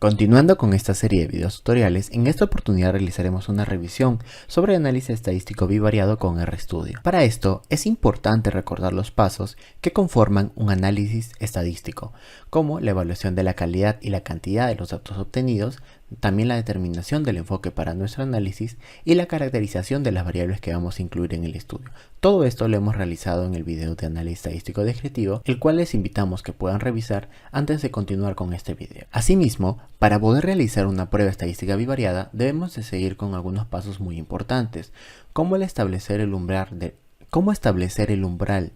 Continuando con esta serie de videos tutoriales, en esta oportunidad realizaremos una revisión sobre análisis estadístico bivariado con RStudio. Para esto es importante recordar los pasos que conforman un análisis estadístico, como la evaluación de la calidad y la cantidad de los datos obtenidos, también la determinación del enfoque para nuestro análisis y la caracterización de las variables que vamos a incluir en el estudio. Todo esto lo hemos realizado en el video de análisis estadístico descriptivo, el cual les invitamos que puedan revisar antes de continuar con este video. Asimismo, para poder realizar una prueba estadística bivariada, debemos de seguir con algunos pasos muy importantes, como el establecer el umbral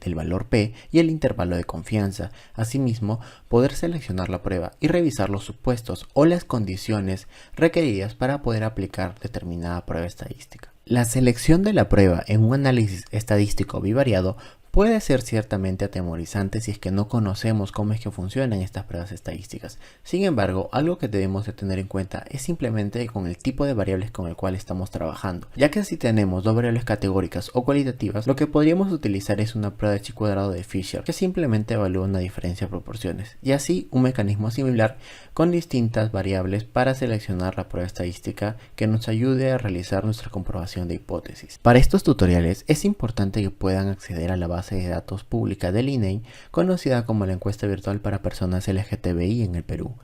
del valor P y el intervalo de confianza. Asimismo, poder seleccionar la prueba y revisar los supuestos o las condiciones requeridas para poder aplicar determinada prueba estadística. La selección de la prueba en un análisis estadístico bivariado puede ser ciertamente atemorizante si es que no conocemos cómo es que funcionan estas pruebas estadísticas. Sin embargo, algo que debemos de tener en cuenta es simplemente con el tipo de variables con el cual estamos trabajando, ya que si tenemos dos variables categóricas o cualitativas, lo que podríamos utilizar es una prueba de chi cuadrado de Fisher, que simplemente evalúa una diferencia de proporciones, y así un mecanismo similar con distintas variables para seleccionar la prueba estadística que nos ayude a realizar nuestra comprobación de hipótesis. Para estos tutoriales es importante que puedan acceder a la base de datos pública del INEI, conocida como la encuesta virtual para personas LGTBI en el Perú.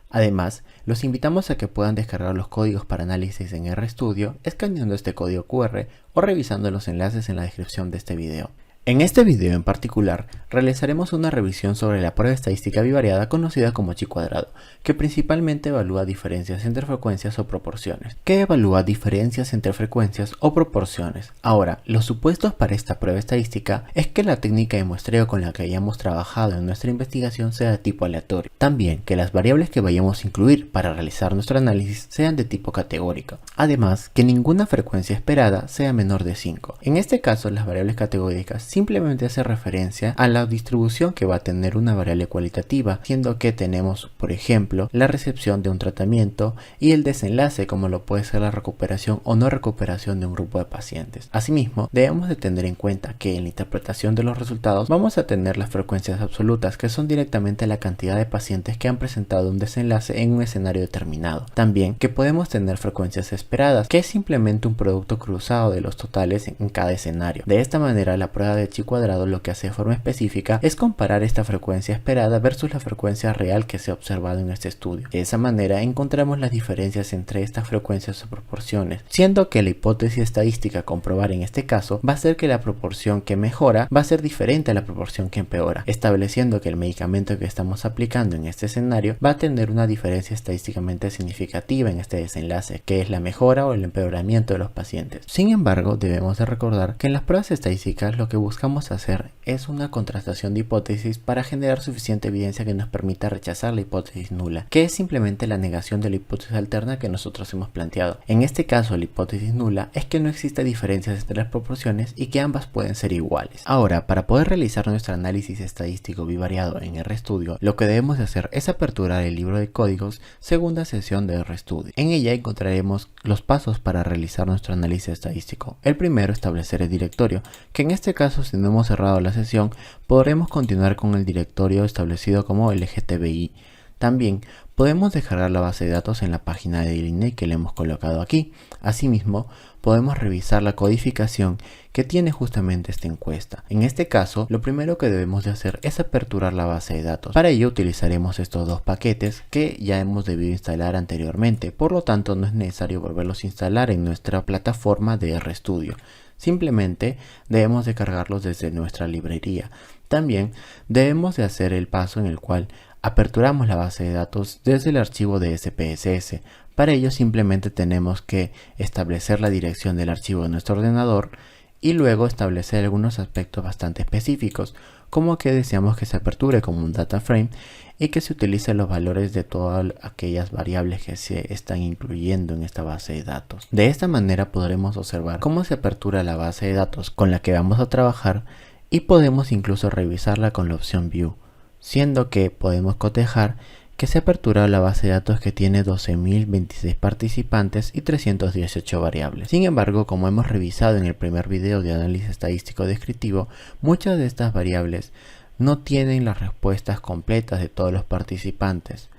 Además, los invitamos a que puedan descargar los códigos para análisis en RStudio escaneando este código QR o revisando los enlaces en la descripción de este video. En este video en particular, realizaremos una revisión sobre la prueba estadística bivariada conocida como chi cuadrado, que principalmente evalúa diferencias entre frecuencias o proporciones. ¿Qué evalúa diferencias entre frecuencias o proporciones? Ahora, los supuestos para esta prueba estadística es que la técnica de muestreo con la que hayamos trabajado en nuestra investigación sea de tipo aleatorio. También que las variables que vayamos a incluir para realizar nuestro análisis sean de tipo categórico. Además, que ninguna frecuencia esperada sea menor de 5. En este caso, las variables categóricas simplemente hace referencia a la distribución que va a tener una variable cualitativa, siendo que tenemos, por ejemplo, la recepción de un tratamiento y el desenlace, como lo puede ser la recuperación o no recuperación de un grupo de pacientes. Asimismo, debemos de tener en cuenta que en la interpretación de los resultados vamos a tener las frecuencias absolutas, que son directamente la cantidad de pacientes que han presentado un desenlace en un escenario determinado. También que podemos tener frecuencias esperadas, que es simplemente un producto cruzado de los totales en cada escenario. De esta manera, la prueba de chi cuadrado lo que hace de forma específica es comparar esta frecuencia esperada versus la frecuencia real que se ha observado en este estudio. De esa manera encontramos las diferencias entre estas frecuencias o proporciones, siendo que la hipótesis estadística a comprobar en este caso va a ser que la proporción que mejora va a ser diferente a la proporción que empeora, estableciendo que el medicamento que estamos aplicando en este escenario va a tener una diferencia estadísticamente significativa en este desenlace, que es la mejora o el empeoramiento de los pacientes. Sin embargo, debemos de recordar que en las pruebas estadísticas lo que buscamos hacer es una contrastación de hipótesis para generar suficiente evidencia que nos permita rechazar la hipótesis nula, que es simplemente la negación de la hipótesis alterna que nosotros hemos planteado. En este caso, la hipótesis nula es que no existe diferencias entre las proporciones y que ambas pueden ser iguales. Ahora, para poder realizar nuestro análisis estadístico bivariado en RStudio, lo que debemos de hacer es aperturar el libro de códigos, segunda sesión de RStudio. En ella encontraremos los pasos para realizar nuestro análisis estadístico. El primero, establecer el directorio, que en este caso, si no hemos cerrado la sesión, podremos continuar con el directorio establecido como LGTBI. También podemos descargar la base de datos en la página de INEI que le hemos colocado aquí. Asimismo, podemos revisar la codificación que tiene justamente esta encuesta. En este caso, lo primero que debemos de hacer es aperturar la base de datos. Para ello utilizaremos estos dos paquetes que ya hemos debido instalar anteriormente, por lo tanto no es necesario volverlos a instalar en nuestra plataforma de RStudio. Simplemente debemos de cargarlos desde nuestra librería. También debemos de hacer el paso en el cual aperturamos la base de datos desde el archivo de SPSS. Para ello simplemente tenemos que establecer la dirección del archivo de nuestro ordenador y luego establecer algunos aspectos bastante específicos, como que deseamos que se aperture como un data frame y que se utilicen los valores de todas aquellas variables que se están incluyendo en esta base de datos. De esta manera podremos observar cómo se apertura la base de datos con la que vamos a trabajar y podemos incluso revisarla con la opción View, siendo que podemos cotejar que se apertura la base de datos que tiene 12.026 participantes y 318 variables. Sin embargo, como hemos revisado en el primer video de análisis estadístico descriptivo, muchas de estas variables no tienen las respuestas completas de todos los participantes.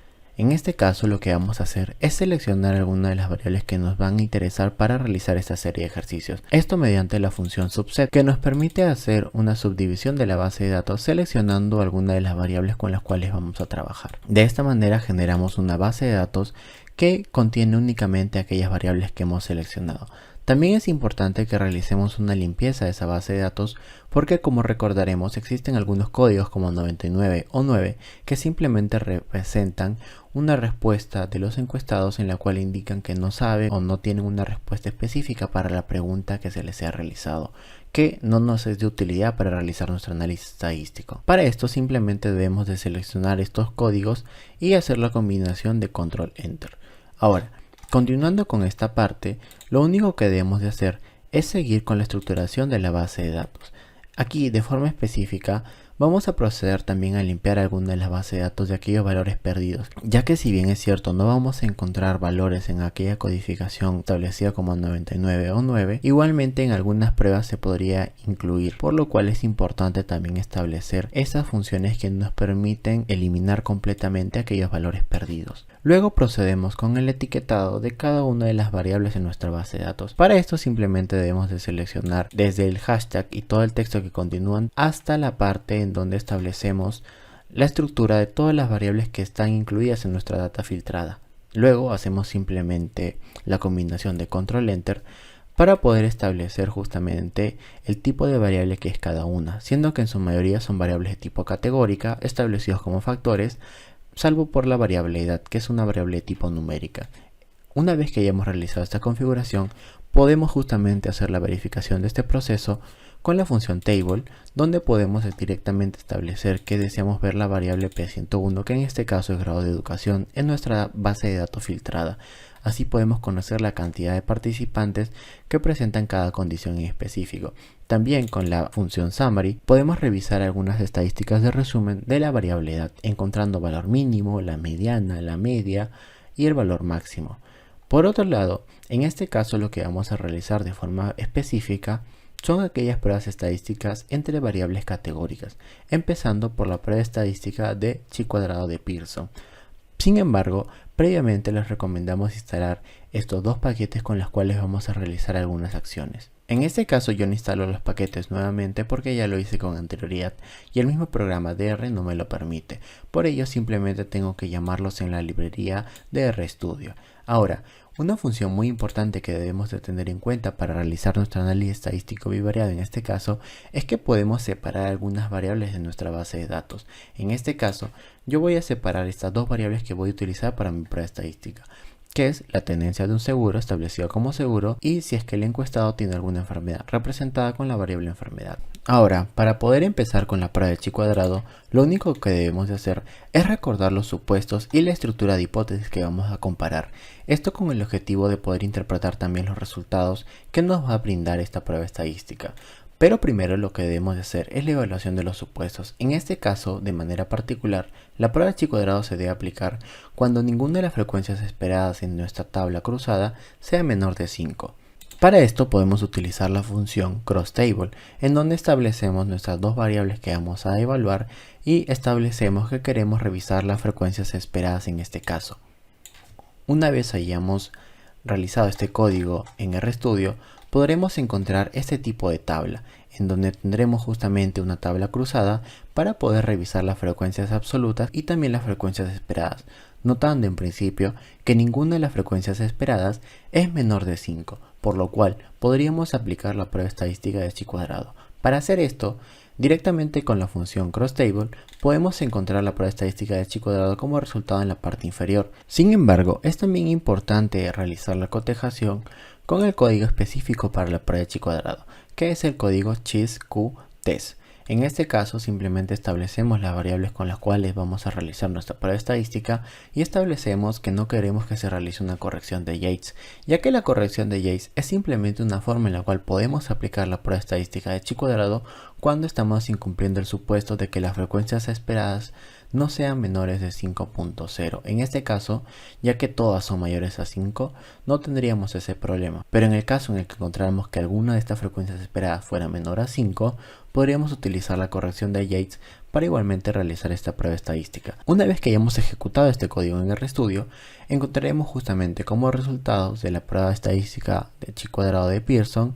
En este caso lo que vamos a hacer es seleccionar alguna de las variables que nos van a interesar para realizar esta serie de ejercicios. Esto mediante la función subset, que nos permite hacer una subdivisión de la base de datos seleccionando alguna de las variables con las cuales vamos a trabajar. De esta manera generamos una base de datos que contiene únicamente aquellas variables que hemos seleccionado. También es importante que realicemos una limpieza de esa base de datos porque, como recordaremos, existen algunos códigos como 99 o 9 que simplemente representan una respuesta de los encuestados en la cual indican que no saben o no tienen una respuesta específica para la pregunta que se les ha realizado, que no nos es de utilidad para realizar nuestro análisis estadístico. Para esto simplemente debemos de seleccionar estos códigos y hacer la combinación de control enter. Ahora, continuando con esta parte, lo único que debemos de hacer es seguir con la estructuración de la base de datos. Aquí, de forma específica, vamos a proceder también a limpiar alguna de las bases de datos de aquellos valores perdidos, ya que si bien es cierto no vamos a encontrar valores en aquella codificación establecida como 99 o 9, igualmente en algunas pruebas se podría incluir, por lo cual es importante también establecer esas funciones que nos permiten eliminar completamente aquellos valores perdidos. Luego procedemos con el etiquetado de cada una de las variables en nuestra base de datos. Para esto simplemente debemos de seleccionar desde el hashtag y todo el texto que continúan hasta la parte en donde establecemos la estructura de todas las variables que están incluidas en nuestra data filtrada. Luego hacemos simplemente la combinación de control enter para poder establecer justamente el tipo de variable que es cada una, siendo que en su mayoría son variables de tipo categórica establecidos como factores, salvo por la variable edad, que es una variable de tipo numérica. Una vez que hayamos realizado esta configuración, podemos justamente hacer la verificación de este proceso con la función table, donde podemos directamente establecer que deseamos ver la variable P101, que en este caso es grado de educación, en nuestra base de datos filtrada. Así podemos conocer la cantidad de participantes que presentan cada condición en específico. También con la función summary podemos revisar algunas estadísticas de resumen de la variable edad, encontrando valor mínimo, la mediana, la media y el valor máximo. Por otro lado, en este caso lo que vamos a realizar de forma específica son aquellas pruebas estadísticas entre variables categóricas, empezando por la prueba estadística de chi cuadrado de Pearson. Sin embargo, previamente les recomendamos instalar estos dos paquetes con los cuales vamos a realizar algunas acciones. En este caso yo no instalo los paquetes nuevamente porque ya lo hice con anterioridad y el mismo programa DR no me lo permite. Por ello simplemente tengo que llamarlos en la librería de RStudio. Ahora, una función muy importante que debemos de tener en cuenta para realizar nuestro análisis estadístico bivariado en este caso es que podemos separar algunas variables de nuestra base de datos. En este caso, yo voy a separar estas dos variables que voy a utilizar para mi prueba estadística, que es la tenencia de un seguro establecido como seguro y si es que el encuestado tiene alguna enfermedad, representada con la variable enfermedad. Ahora, para poder empezar con la prueba de chi cuadrado, lo único que debemos de hacer es recordar los supuestos y la estructura de hipótesis que vamos a comparar. Esto con el objetivo de poder interpretar también los resultados que nos va a brindar esta prueba estadística. Pero primero lo que debemos de hacer es la evaluación de los supuestos. En este caso, de manera particular, la prueba de chi cuadrado se debe aplicar cuando ninguna de las frecuencias esperadas en nuestra tabla cruzada sea menor de 5. Para esto podemos utilizar la función crossTable, en donde establecemos nuestras dos variables que vamos a evaluar y establecemos que queremos revisar las frecuencias esperadas en este caso. Una vez hayamos realizado este código en RStudio, podremos encontrar este tipo de tabla, en donde tendremos justamente una tabla cruzada para poder revisar las frecuencias absolutas y también las frecuencias esperadas, notando en principio que ninguna de las frecuencias esperadas es menor de 5, por lo cual podríamos aplicar la prueba estadística de chi cuadrado. Para hacer esto, directamente con la función crossTable podemos encontrar la prueba estadística de chi cuadrado como resultado en la parte inferior. Sin embargo, es también importante realizar la cotejación con el código específico para la prueba de chi cuadrado, que es el código chis-q-test. En este caso simplemente establecemos las variables con las cuales vamos a realizar nuestra prueba estadística y establecemos que no queremos que se realice una corrección de Yates, ya que la corrección de Yates es simplemente una forma en la cual podemos aplicar la prueba estadística de chi cuadrado cuando estamos incumpliendo el supuesto de que las frecuencias esperadas no sean menores de 5.0. En este caso, ya que todas son mayores a 5, no tendríamos ese problema. Pero en el caso en el que encontráramos que alguna de estas frecuencias esperadas fuera menor a 5, podríamos utilizar la corrección de Yates para igualmente realizar esta prueba estadística. Una vez que hayamos ejecutado este código en RStudio, encontraremos justamente como resultados de la prueba estadística de chi cuadrado de Pearson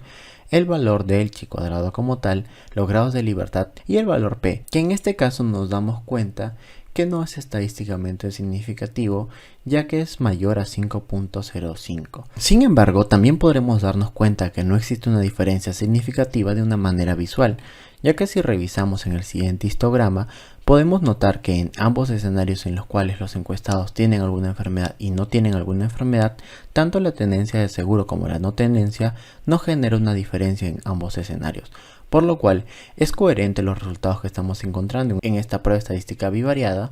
el valor del chi cuadrado como tal, los grados de libertad y el valor p, que en este caso nos damos cuenta que no es estadísticamente significativo, ya que es mayor a 5.05. Sin embargo, también podremos darnos cuenta que no existe una diferencia significativa de una manera visual, ya que si revisamos en el siguiente histograma, podemos notar que en ambos escenarios en los cuales los encuestados tienen alguna enfermedad y no tienen alguna enfermedad, tanto la tendencia de seguro como la no tendencia no genera una diferencia en ambos escenarios, por lo cual es coherente los resultados que estamos encontrando en esta prueba estadística bivariada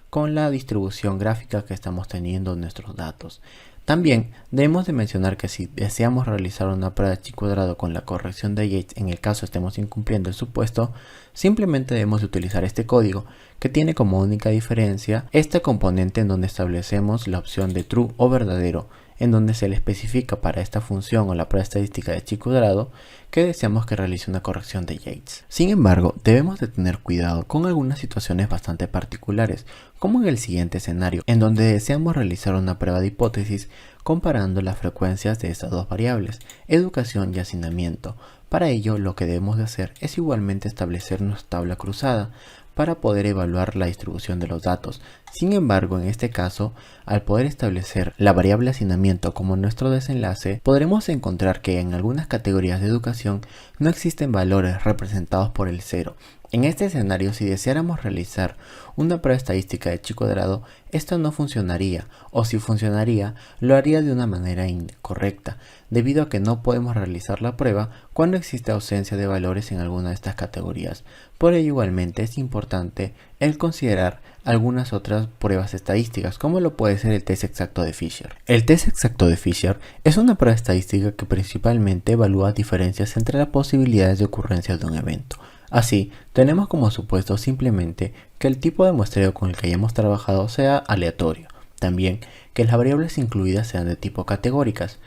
con la distribución gráfica que estamos teniendo en nuestros datos. También debemos de mencionar que si deseamos realizar una prueba de chi cuadrado con la corrección de Yates en el caso estemos incumpliendo el supuesto, simplemente debemos de utilizar este código que tiene como única diferencia este componente en donde establecemos la opción de true o verdadero, en donde se le especifica para esta función o la prueba estadística de chi cuadrado que deseamos que realice una corrección de Yates. Sin embargo, debemos de tener cuidado con algunas situaciones bastante particulares, como en el siguiente escenario, en donde deseamos realizar una prueba de hipótesis comparando las frecuencias de estas dos variables, educación y hacinamiento. Para ello, lo que debemos de hacer es igualmente establecer nuestra tabla cruzada para poder evaluar la distribución de los datos. Sin embargo, en este caso, al poder establecer la variable hacinamiento como nuestro desenlace, podremos encontrar que en algunas categorías de educación no existen valores representados por el 0. En este escenario, si deseáramos realizar una prueba estadística de chi cuadrado, esto no funcionaría, o si funcionaría, lo haría de una manera incorrecta, debido a que no podemos realizar la prueba cuando existe ausencia de valores en alguna de estas categorías. Por ello, igualmente es importante el considerar algunas otras pruebas estadísticas, como lo puede ser el test exacto de Fisher. El test exacto de Fisher es una prueba estadística que principalmente evalúa diferencias entre las posibilidades de ocurrencia de un evento. Así, tenemos como supuesto simplemente que el tipo de muestreo con el que hayamos trabajado sea aleatorio, también que las variables incluidas sean de tipo categóricas,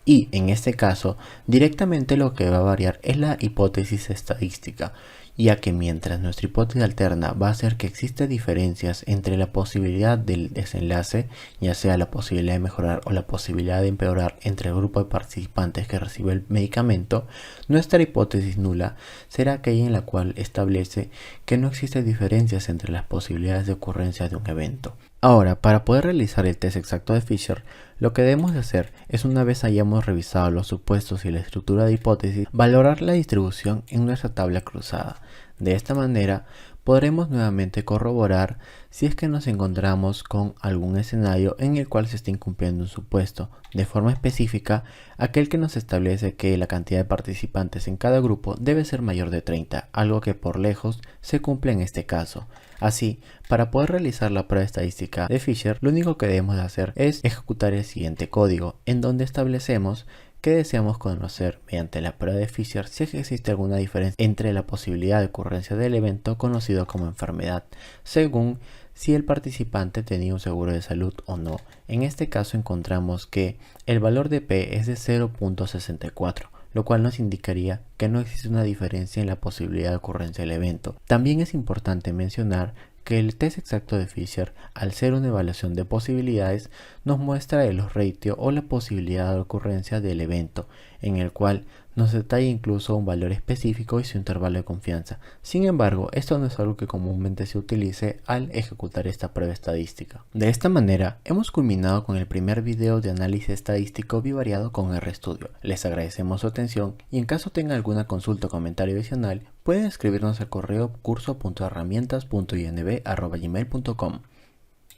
y en este caso, directamente lo que va a variar es la hipótesis estadística, ya que mientras nuestra hipótesis alterna va a ser que existen diferencias entre la posibilidad del desenlace, ya sea la posibilidad de mejorar o la posibilidad de empeorar entre el grupo de participantes que recibe el medicamento, nuestra hipótesis nula será aquella en la cual establece que no existen diferencias entre las posibilidades de ocurrencia de un evento. Ahora, para poder realizar el test exacto de Fisher, lo que debemos de hacer es, una vez hayamos revisado los supuestos y la estructura de hipótesis, valorar la distribución en nuestra tabla cruzada. De esta manera, podremos nuevamente corroborar si es que nos encontramos con algún escenario en el cual se está incumpliendo un supuesto, de forma específica, aquel que nos establece que la cantidad de participantes en cada grupo debe ser mayor de 30, algo que por lejos se cumple en este caso. Así, para poder realizar la prueba estadística de Fisher, lo único que debemos de hacer es ejecutar el siguiente código, en donde establecemos que deseamos conocer mediante la prueba de Fisher si existe alguna diferencia entre la posibilidad de ocurrencia del evento conocido como enfermedad, según si el participante tenía un seguro de salud o no. En este caso encontramos que el valor de P es de 0.64. Lo cual nos indicaría que no existe una diferencia en la posibilidad de ocurrencia del evento. También es importante mencionar que el test exacto de Fisher, al ser una evaluación de posibilidades, nos muestra el ratio o la posibilidad de ocurrencia del evento, en el cual nos detalla incluso un valor específico y su intervalo de confianza. Sin embargo, esto no es algo que comúnmente se utilice al ejecutar esta prueba estadística. De esta manera, hemos culminado con el primer video de análisis estadístico bivariado con RStudio. Les agradecemos su atención y en caso tengan alguna consulta o comentario adicional, pueden escribirnos al correo curso.herramientas.inb@gmail.com.